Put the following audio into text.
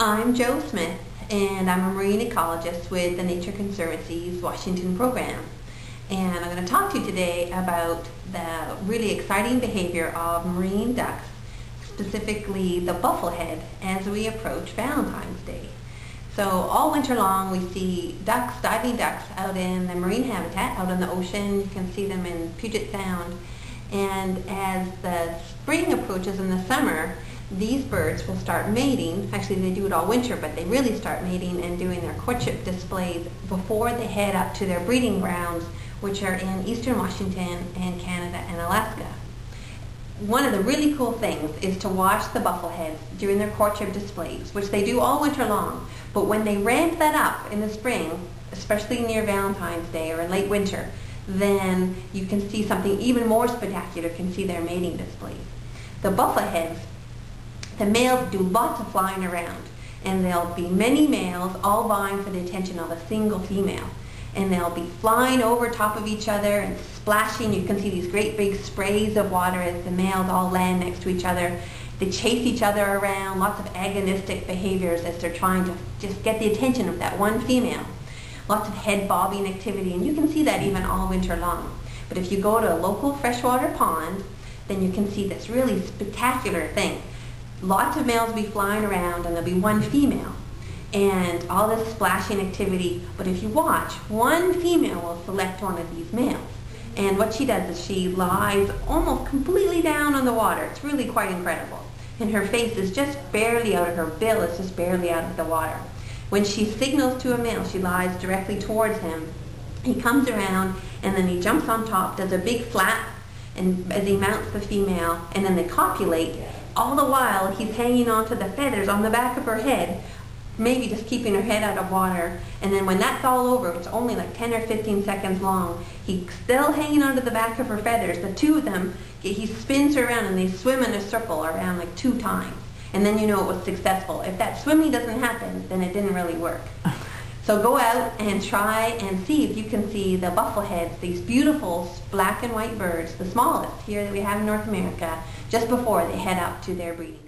I'm Jo Smith, and I'm a marine ecologist with the Nature Conservancy's Washington program. And I'm going to talk to you today about the really exciting behavior of marine ducks, specifically the bufflehead, as we approach Valentine's Day. So all winter long we see ducks, diving ducks, out in the marine habitat, out in the ocean. You can see them in Puget Sound. And as the spring approaches in the summer, these birds will start mating. Actually, they do it all winter, but they really start mating and doing their courtship displays before they head up to their breeding grounds, which are in eastern Washington and Canada and Alaska. One of the really cool things is to watch the buffleheads during their courtship displays, which they do all winter long. But when they ramp that up in the spring, especially near Valentine's Day or in late winter, then you can see something even more spectacular. You can see their mating displays. The buffleheads, the males do lots of flying around, and there'll be many males all vying for the attention of a single female. And they'll be flying over top of each other and splashing. You can see these great big sprays of water as the males all land next to each other. They chase each other around, lots of agonistic behaviors as they're trying to just get the attention of that one female. Lots of head bobbing activity, and you can see that even all winter long. But if you go to a local freshwater pond, then you can see this really spectacular thing. Lots of males will be flying around, and there'll be one female, and all this splashing activity. But if you watch, one female will select one of these males, and what she does is she lies almost completely down on the water. It's really quite incredible, and her face is just barely out of her bill is just barely out of the water. When she signals to a male, she lies directly towards him. He comes around, and then he jumps on top, does a big flap, and as he mounts the female, and then they copulate. All the while, he's hanging onto the feathers on the back of her head, maybe just keeping her head out of water. And then when that's all over, it's only like 10 or 15 seconds long, he's still hanging onto the back of her feathers. The two of them, he spins her around, and they swim in a circle around like 2 times. And then you know it was successful. If that swimming doesn't happen, then it didn't really work. So go out and try and see if you can see the buffleheads, these beautiful black and white birds, the smallest here that we have in North America, just before they head up to their breeding.